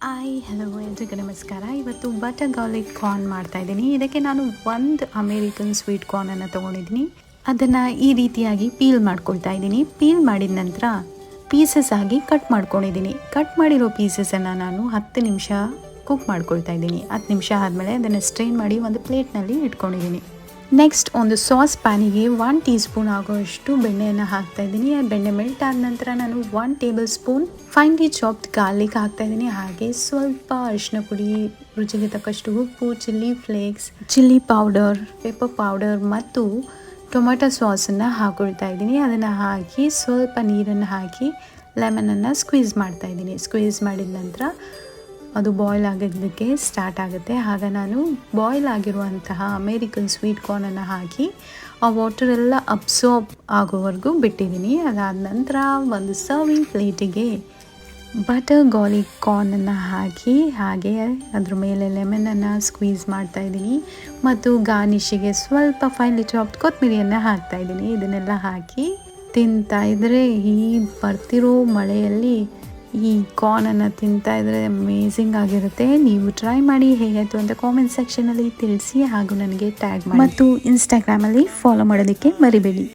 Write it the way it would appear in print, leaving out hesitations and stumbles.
Hello ಎಲ್ರಿಗೂ ನಮಸ್ಕಾರ. ಇವತ್ತು ಬಟರ್ ಗಾರ್ಲಿಕ್ ಕಾರ್ನ್ ಮಾಡ್ತಾಯಿದ್ದೀನಿ. ಇದಕ್ಕೆ ನಾನು ಒಂದು ಅಮೇರಿಕನ್ ಸ್ವೀಟ್ ಕಾರ್ನನ್ನು ತೊಗೊಂಡಿದ್ದೀನಿ. ಅದನ್ನು ಈ ರೀತಿಯಾಗಿ ಪೀಲ್ ಮಾಡ್ಕೊಳ್ತಾ ಇದ್ದೀನಿ. ಪೀಲ್ ಮಾಡಿದ ನಂತರ ಪೀಸಸ್ ಆಗಿ ಕಟ್ ಮಾಡ್ಕೊಂಡಿದ್ದೀನಿ. ಕಟ್ ಮಾಡಿರೋ ಪೀಸಸನ್ನು ನಾನು 10 ನಿಮಿಷ ಕುಕ್ ಮಾಡ್ಕೊಳ್ತಾ ಇದ್ದೀನಿ. 10 ನಿಮಿಷ ಆದಮೇಲೆ ಅದನ್ನು ಸ್ಟ್ರೈನ್ ಮಾಡಿ ಒಂದು ಪ್ಲೇಟ್ನಲ್ಲಿ ಇಟ್ಕೊಂಡಿದ್ದೀನಿ. ನೆಕ್ಸ್ಟ್ ಒಂದು ಸಾಸ್ ಪ್ಯಾನಿಗೆ 1 ಟೀ ಸ್ಪೂನ್ ಆಗೋಷ್ಟು ಬೆಣ್ಣೆಯನ್ನು ಹಾಕ್ತಾಯಿದ್ದೀನಿ. ಆ ಬೆಣ್ಣೆ ಮೆಲ್ಟ್ ಆದ ನಂತರ ನಾನು 1 table spoon finally chopped garlic ಹಾಕ್ತಾಯಿದ್ದೀನಿ. ಹಾಗೆ ಸ್ವಲ್ಪ ಅರಿಶಿನ ಪುಡಿ, ರುಚಿಗೆ ತಕ್ಕಷ್ಟು ಉಪ್ಪು, chilli flakes, chilli powder, pepper powder ಮತ್ತು ಟೊಮೆಟೊ ಸಾಸನ್ನು ಹಾಕೊಳ್ತಾ ಇದ್ದೀನಿ. ಅದನ್ನು ಹಾಕಿ ಸ್ವಲ್ಪ ನೀರನ್ನು ಹಾಕಿ ಲೆಮನನ್ನು ಸ್ಕ್ವೀಸ್ ಮಾಡ್ತಾಯಿದ್ದೀನಿ. ಸ್ಕ್ವೀಸ್ ಮಾಡಿದ ನಂತರ ಅದು ಬಾಯ್ಲ್ ಆಗೋದಕ್ಕೆ ಸ್ಟಾರ್ಟ್ ಆಗುತ್ತೆ. ಆಗ ನಾನು ಬಾಯ್ಲ್ ಆಗಿರುವಂತಹ ಅಮೇರಿಕನ್ ಸ್ವೀಟ್ ಕಾರ್ನನ್ನು ಹಾಕಿ ಆ ವಾಟರೆಲ್ಲ ಅಬ್ಸಾರ್ಬ್ ಆಗೋವರೆಗೂ ಬಿಟ್ಟಿದ್ದೀನಿ. ಅದಾದ ನಂತರ ಒಂದು ಸರ್ವಿಂಗ್ ಪ್ಲೇಟಿಗೆ ಬಟರ್ ಗಾರ್ಲಿಕ್ ಕಾರ್ನನ್ನು ಹಾಕಿ ಹಾಗೆ ಅದ್ರ ಮೇಲೆ ಲೆಮನನ್ನು ಸ್ಕ್ವೀಸ್ ಮಾಡ್ತಾಯಿದ್ದೀನಿ ಮತ್ತು ಗಾರ್ನಿಷಿಗೆ ಸ್ವಲ್ಪ ಫೈನ್ಲಿ ಚಾಪ್ಡ್ ಕೊತ್ತಂಬರಿಯನ್ನು ಹಾಕ್ತಾಯಿದ್ದೀನಿ. ಇದನ್ನೆಲ್ಲ ಹಾಕಿ ತಿಂತಾಯಿದ್ರೆ ಈ ಬರ್ತಿರೋ ಮಳೆಯಲ್ಲಿ ಈ ಕಾರ್ನನ್ನು ತಿಂತಾಯಿದ್ರೆ ಅಮೇಝಿಂಗ್ ಆಗಿರುತ್ತೆ. ನೀವು ಟ್ರೈ ಮಾಡಿ, ಹೇಗಾಯಿತು ಅಂತ ಕಾಮೆಂಟ್ ಸೆಕ್ಷನಲ್ಲಿ ತಿಳಿಸಿ ಹಾಗೂ ನನಗೆ ಟ್ಯಾಗ್ ಮಾಡಿ ಮತ್ತು ಇನ್ಸ್ಟಾಗ್ರಾಮಲ್ಲಿ ಫಾಲೋ ಮಾಡೋದಕ್ಕೆ ಮರಿಬೇಡಿ.